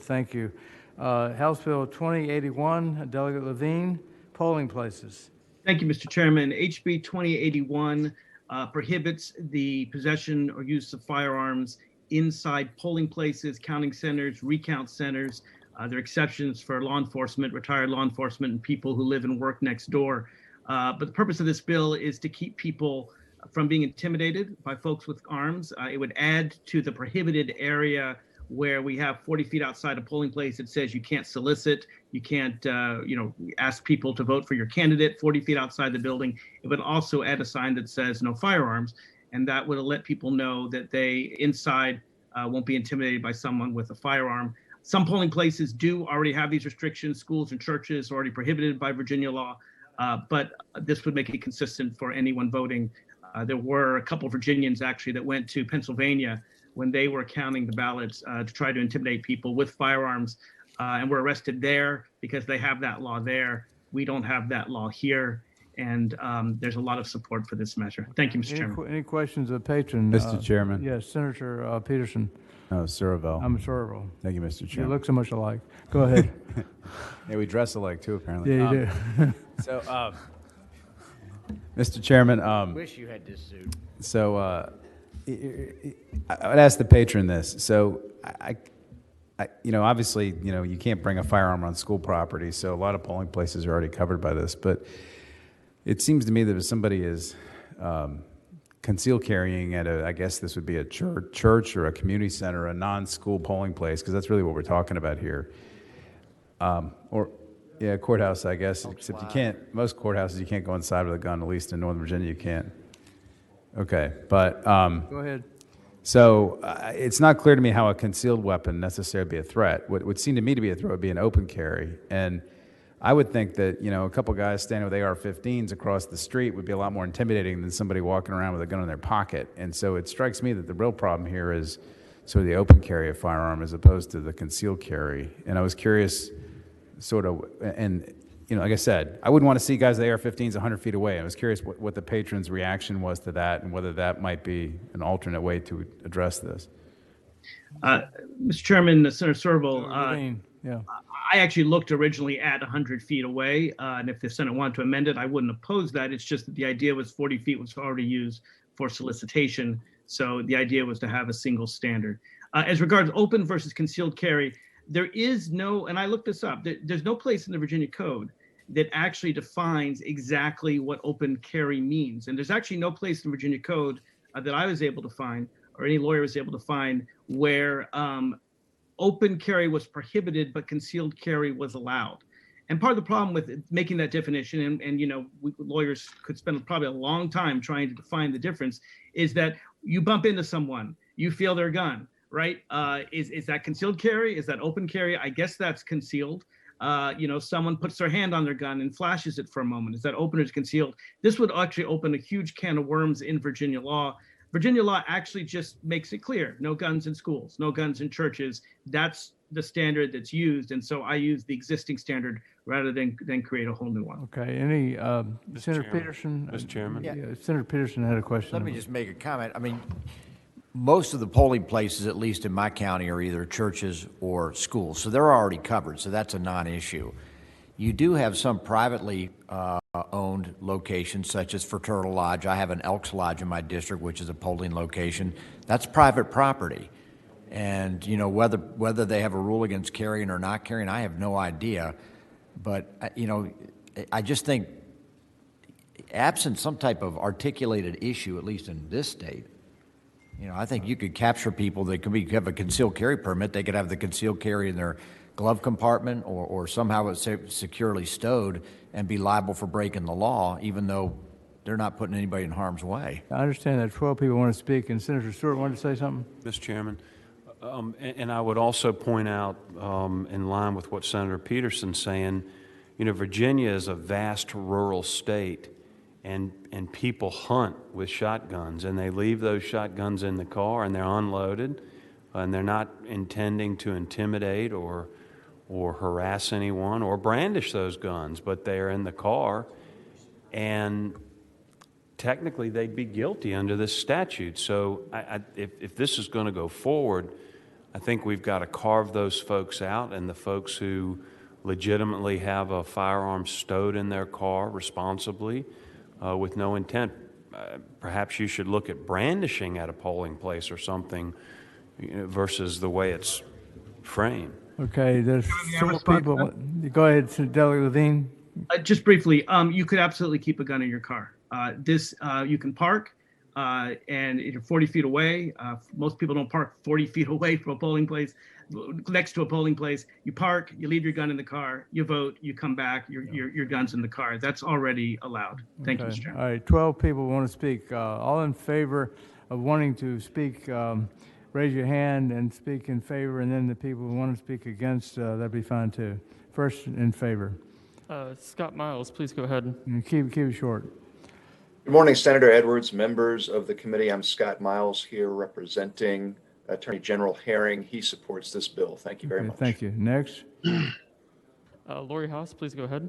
Thank you. House Bill 2081, Delegate Levine, polling places. Thank you, Mr. Chairman. HB 2081 prohibits the possession or use of firearms inside polling places, counting centers, recount centers. There are exceptions for law enforcement, retired law enforcement, and people who live and work next door. But the purpose of this bill is to keep people from being intimidated by folks with arms. It would add to the prohibited area where we have 40 feet outside a polling place. It says you can't solicit, you can't, ask people to vote for your candidate 40 feet outside the building. It would also add a sign that says no firearms, and that would let people know that they inside won't be intimidated by someone with a firearm. Some polling places do already have these restrictions. Schools and churches are already prohibited by Virginia law, but this would make it consistent for anyone voting. There were a couple of Virginians actually that went to Pennsylvania when they were counting the ballots to try to intimidate people with firearms and were arrested there because they have that law there. We don't have that law here. And there's a lot of support for this measure. Thank you, Mr. Chairman. Any questions of the patron? Mr. Chairman. Yes, Senator Peterson. Oh, Surville. I'm Surville. Thank you, Mr. You Chairman. look so much alike. Go ahead. Yeah, we dress alike too, apparently. Yeah, you do. So, Mr. Chairman. Wish you had this suit. So, I would ask the patron this. So, I obviously, you can't bring a firearm on school property, so a lot of polling places are already covered by this. But it seems to me that if somebody is concealed carrying at I guess this would be a church or a community center, a non-school polling place, because that's really what we're talking about here. Courthouse, I guess, except you can't, most courthouses, you can't go inside with a gun, at least in Northern Virginia you can't. Okay, but Go ahead. So it's not clear to me how a concealed weapon necessarily be a threat. What would seem to me to be a threat would be an open carry. And I would think that, a couple guys standing with AR-15s across the street would be a lot more intimidating than somebody walking around with a gun in their pocket. And so it strikes me that the real problem here is sort of the open carry of firearm as opposed to the concealed carry. And I was curious, like I said, I wouldn't want to see guys with AR-15s 100 feet away. I was curious what the patron's reaction was to that and whether that might be an alternate way to address this. Mr. Chairman, Senator Surville, Yeah. I actually looked originally at 100 feet away, and if the Senate wanted to amend it, I wouldn't oppose that. It's just that the idea was 40 feet was already used for solicitation, so the idea was to have a single standard. As regards open versus concealed carry, there is no, and I looked this up, there's no place in the Virginia Code that actually defines exactly what open carry means. And there's actually no place in the Virginia Code that I was able to find, or any lawyer was able to find, where open carry was prohibited, but concealed carry was allowed. And part of the problem with making that definition, and lawyers could spend probably a long time trying to define the difference, is that you bump into someone, you feel their gun, right? Is that concealed carry? Is that open carry? I guess that's concealed. Someone puts their hand on their gun and flashes it for a moment. Is that open or is concealed? This would actually open a huge can of worms in Virginia law. Virginia law actually just makes it clear: no guns in schools, no guns in churches. That's the standard that's used, and so I use the existing standard rather than create a whole new one. Okay. Any Senator Peterson? Mr. Chairman. Yeah. Senator Peterson had a question. Let me just make a comment. I mean, most of the polling places, at least in my county, are either churches or schools, so they're already covered, so that's a non-issue. You do have some privately owned locations, such as Fraternal Lodge. I have an Elks Lodge in my district, which is a polling location. That's private property. And, whether they have a rule against carrying or not carrying, I have no idea. But, I just think, absent some type of articulated issue, at least in this state, I think you could capture people that could have a concealed carry permit. They could have the concealed carry in their glove compartment or somehow it's securely stowed and be liable for breaking the law, even though they're not putting anybody in harm's way. I understand that 12 people want to speak, and Senator Stewart wanted to say something. Mr. Chairman, and I would also point out, in line with what Senator Peterson's saying, Virginia is a vast rural state, and people hunt with shotguns, and they leave those shotguns in the car, and they're unloaded, and they're not intending to intimidate or harass anyone or brandish those guns, but they're in the car, and technically they'd be guilty under this statute. So if this is going to go forward, I think we've got to carve those folks out, and the folks who legitimately have a firearm stowed in their car responsibly with no intent. Perhaps you should look at brandishing at a polling place or something, versus the way it's framed. Okay, there's I several respond to people. Go ahead, Delegate Levine. Just briefly, you could absolutely keep a gun in your car. You can park, and if you're 40 feet away. Most people don't park 40 feet away from a polling place, next to a polling place. You park, you leave your gun in the car, you vote, you come back, your gun's in the car. That's already allowed. Thank you, Mr. Chairman. All right, 12 people want to speak. All in favor of wanting to speak, raise your hand and speak in favor, and then the people who want to speak against, that'd be fine too. First in favor. Scott Miles, please go ahead. And keep it short. Good morning, Senator Edwards, members of the committee. I'm Scott Miles here representing Attorney General Herring. He supports this bill. Thank you very much. Thank you. Next. Lori Haas, please go ahead.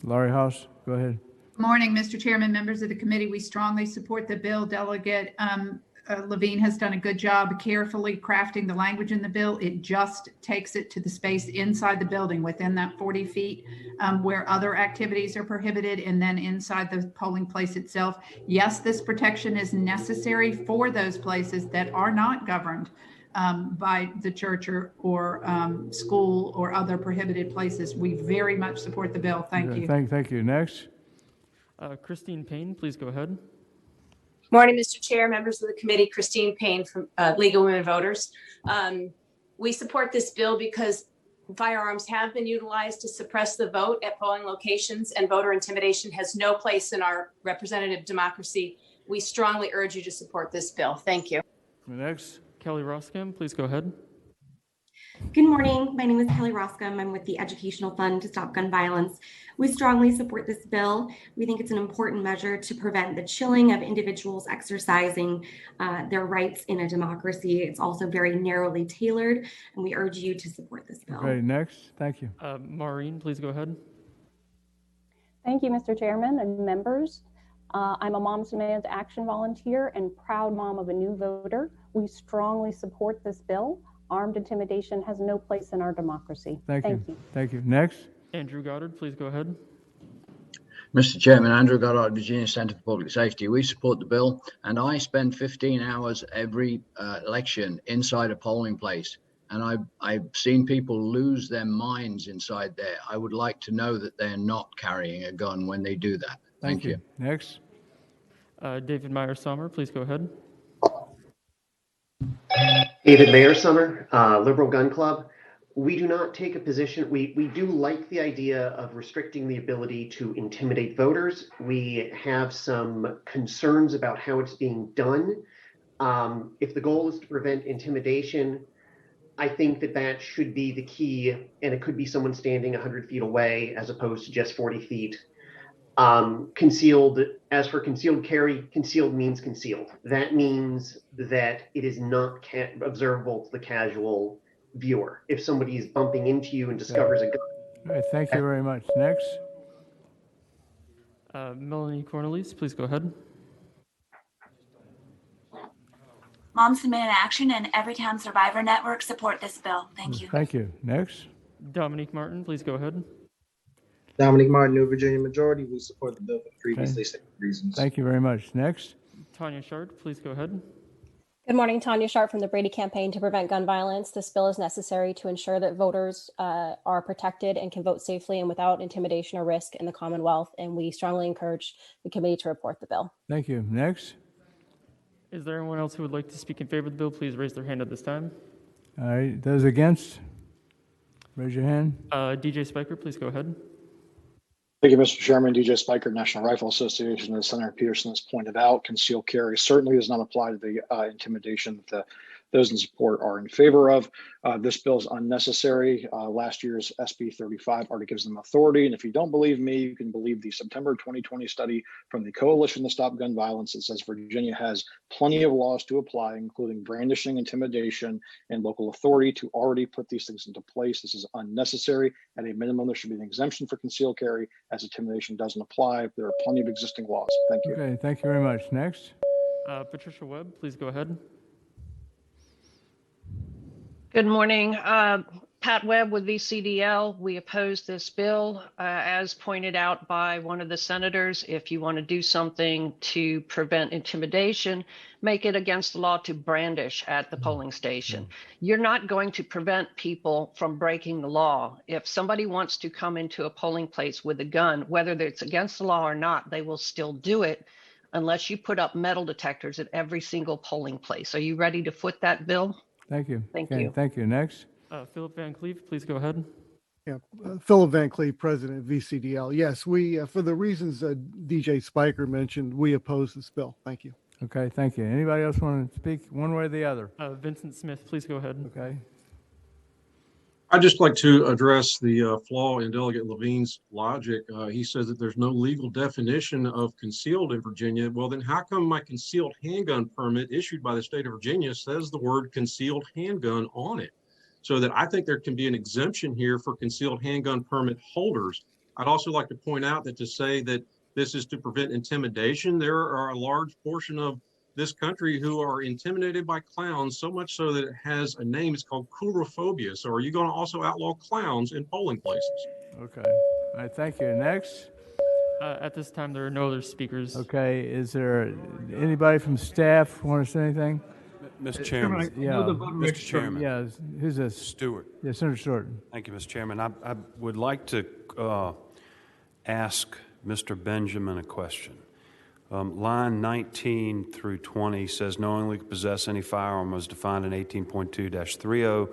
Laurie House, go ahead. Good morning, Mr. Chairman, members of the committee. We strongly support the bill. Delegate Levine has done a good job carefully crafting the language in the bill. It just takes it to the space inside the building within that 40 feet where other activities are prohibited, and then inside the polling place itself. Yes, this protection is necessary for those places that are not governed by the church or school or other prohibited places. We very much support the bill. Thank you. Thank you. Next. Christine Payne, please go ahead. Morning, Mr. Chair, members of the committee. Christine Payne from League of Women Voters. We support this bill because firearms have been utilized to suppress the vote at polling locations, and voter intimidation has no place in our representative democracy. We strongly urge you to support this bill. Thank you. Next. Kelly Roscom, please go ahead. Good morning. My name is Kelly Roscom. I'm with the Educational Fund to Stop Gun Violence. We strongly support this bill. We think it's an important measure to prevent the chilling of individuals exercising their rights in a democracy. It's also very narrowly tailored, and we urge you to support this bill. Okay, next. Thank you. Maureen, please go ahead. Thank you, Mr. Chairman and members. I'm a Moms Demand Action volunteer and proud mom of a new voter. We strongly support this bill. Armed intimidation has no place in our democracy. Thank you. Thank you. Next. Andrew Goddard, please go ahead. Mr. Chairman, Andrew Goddard, Virginia Center for Public Safety. We support the bill, and I spend 15 hours every election inside a polling place, and I've seen people lose their minds inside there. I would like to know that they're not carrying a gun when they do that. Thank you. Next. David Meyer Sommer, please go ahead. David Mayer Summer, Liberal Gun Club. We do not take a position. We do like the idea of restricting the ability to intimidate voters. We have some concerns about how it's being done. If the goal is to prevent intimidation, I think that should be the key, and it could be someone standing 100 feet away as opposed to just 40 feet. Concealed, as for concealed carry, concealed means concealed. That means that it is not observable to the casual viewer. If somebody is bumping into you and discovers a gun. All right, thank you very much. Next. Melanie Cornelius, please go ahead. Moms Demand Action and Everytown Survivor Network support this bill. Thank you. Thank you. Next. Dominique Martin, please go ahead. Dominic Martin, New Virginia Majority. We support the bill for previously stated reasons. Thank you very much. Next. Tanya Shard, please go ahead. Good morning, Tanya Sharp from the Brady Campaign to Prevent Gun Violence. This bill is necessary to ensure that voters are protected and can vote safely and without intimidation or risk in the Commonwealth, and we strongly encourage the committee to report the bill. Thank you. Next. Is there anyone else who would like to speak in favor of the bill? Please raise their hand at this time. All right, those against? Raise your hand. DJ Spiker, please go ahead. Thank you, Mr. Chairman. DJ Spiker, National Rifle Association. As Senator Peterson has pointed out, concealed carry certainly does not apply to the intimidation that those in support are in favor of. This bill is unnecessary. Last year's SB 35 already gives them authority. And if you don't believe me, you can believe the September 2020 study from the Coalition to Stop Gun Violence that says Virginia has plenty of laws to apply, including brandishing, intimidation, and local authority to already put these things into place. This is unnecessary. At a minimum, there should be an exemption for concealed carry as intimidation doesn't apply. There are plenty of existing laws. Thank you. Okay, thank you very much. Next. Patricia Webb, please go ahead. Good morning. Pat Webb with VCDL. We oppose this bill. As pointed out by one of the senators, if you want to do something to prevent intimidation, make it against the law to brandish at the polling station. You're not going to prevent people from breaking the law. If somebody wants to come into a polling place with a gun, whether it's against the law or not, they will still do it unless you put up metal detectors at every single polling place. Are you ready to foot that bill? Thank you. Thank Okay, you. thank you. Next. Philip Van Cleve, please go ahead. Yeah, Philip Van Cleve, President, VCDL. Yes, we, for the reasons that DJ Spiker mentioned, we oppose this bill. Thank you. Okay, thank you. Anybody else want to speak one way or the other? Vincent Smith, please go ahead. Okay. I'd just like to address the flaw in Delegate Levine's logic. He says that there's no legal definition of concealed in Virginia. Well, then how come my concealed handgun permit issued by the state of Virginia says the word concealed handgun on it? So that I think there can be an exemption here for concealed handgun permit holders. I'd also like to point out that to say that this is to prevent intimidation, there are a large portion of this country who are intimidated by clowns, so much so that it has a name. It's called coulrophobia. So are you going to also outlaw clowns in polling places? Okay. All right, thank you. Next. At this time, there are no other speakers. Okay, is there anybody from staff want to say anything? Mr. Chairman. Yeah. Mr. Chairman. Yeah, who's this? Stewart. Yeah, Senator Stewart. Thank you, Mr. Chairman. I would like to ask Mr. Benjamin a question. Line 19 through 20 says knowingly possess any firearm as defined in 18.2-30,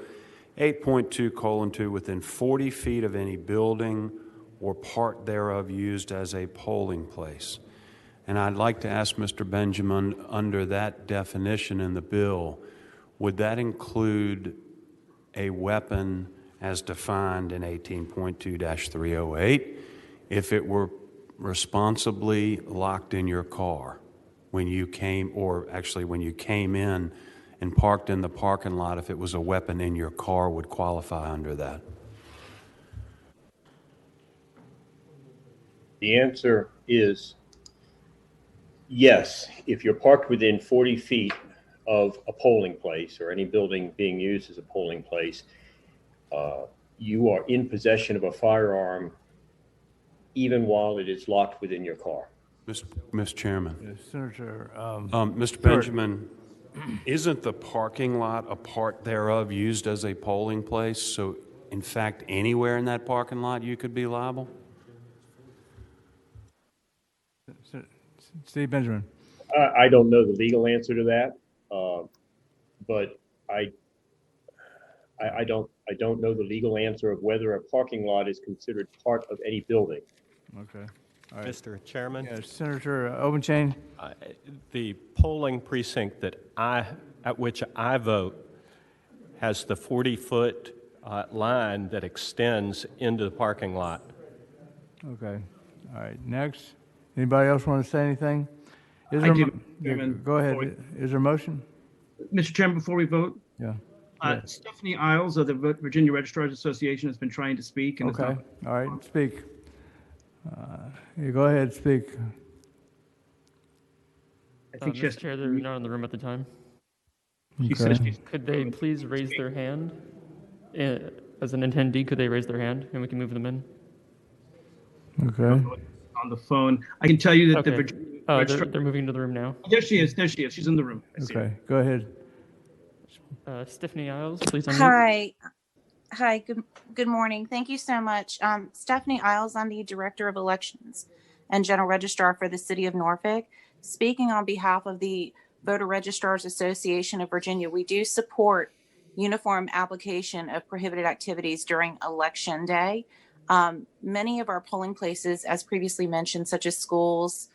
8.2:2 within 40 feet of any building or part thereof used as a polling place. And I'd like to ask Mr. Benjamin, under that definition in the bill, would that include a weapon as defined in 18.2-308 if it were responsibly locked in your car when you came, or actually when you came in and parked in the parking lot, if it was a weapon in your car would qualify under that? The answer is yes. If you're parked within 40 feet of a polling place or any building being used as a polling place, you are in possession of a firearm even while it is locked within your car. Mr. Chairman. Yes, Senator. Mr. Benjamin, isn't the parking lot a part thereof used as a polling place? So, in fact, anywhere in that parking lot you could be liable? Steve Benjamin. I don't know the legal answer to that, but I don't know the legal answer of whether a parking lot is considered part of any building. Okay. All right. Mr. Chairman? Yes, Senator Obenchain. The polling precinct at which I vote has the 40-foot line that extends into the parking lot. Okay. All right. Next. Anybody else want to say anything? Is I there, do, Chairman. Go ahead. Is there a motion? Mr. Chairman, before we vote, Yeah. Stephanie Isles of the Virginia Registrars Association has been trying to speak. And Okay. All right. Speak. You go ahead. Speak. I think Mr. Chair, they're not in the room at the time. Okay. Could they please raise their hand? As an attendee, could they raise their hand and we can move them in? Okay. On the phone, I can tell you that Okay. the They're moving into the room now. There she is. There she is. She's in the room. I see her. Okay. Go ahead. Stephanie Isles, please unmute. Hi, good morning. Thank you so much. Stephanie Isles, I'm the Director of Elections and General Registrar for the City of Norfolk. Speaking on behalf of the Voter Registrars Association of Virginia, we do support uniform application of prohibited activities during Election Day. Many of our polling places, as previously mentioned, such as schools,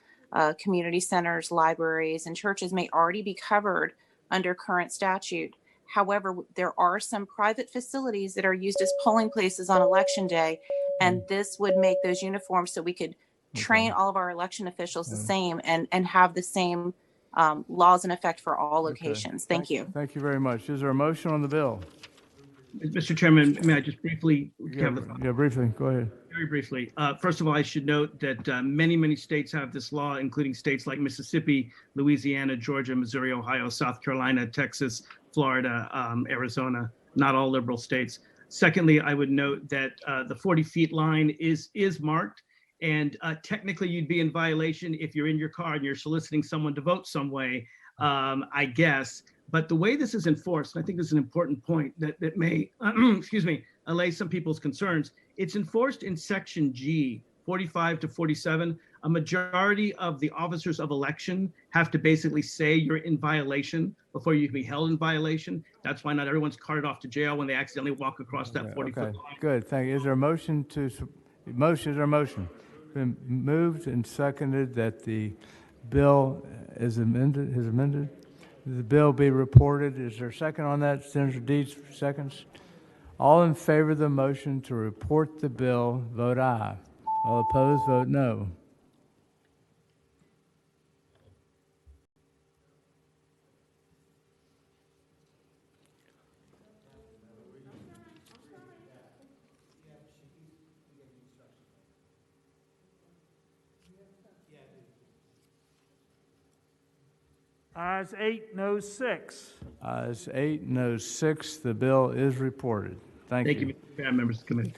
community centers, libraries, and churches may already be covered under current statute. However, there are some private facilities that are used as polling places on Election Day, and this would make those uniforms so we could train all of our election officials the same and have the same laws in effect for all locations. Thank you. Thank you very much. Is there a motion on the bill? Mr. Chairman, may I just briefly? Yeah, briefly. Go ahead. Very briefly. First of all, I should note that many states have this law, including states like Mississippi, Louisiana, Georgia, Missouri, Ohio, South Carolina, Texas, Florida, Arizona, not all liberal states. Secondly, I would note that the 40 feet line is marked, and technically you'd be in violation if you're in your car and you're soliciting someone to vote some way, I guess. But the way this is enforced, and I think this is an important point that may, excuse me, allay some people's concerns. It's enforced in Section G, 45 to 47. A majority of the officers of election have to basically say you're in violation before you can be held in violation. That's why not everyone's carted off to jail when they accidentally walk across that 40-foot line. Good, thank you. Is there a motion to, is there a motion? Been moved and seconded that the bill is amended, the bill be reported. Is there a second on that? Senator Deeds, seconds. All in favor of the motion to report the bill, vote aye. All opposed, vote no. Ayes 8, noes 6. Ayes 8, noes 6. The bill is reported. Thank you. Thank you, Mr. Chair, members of the committee.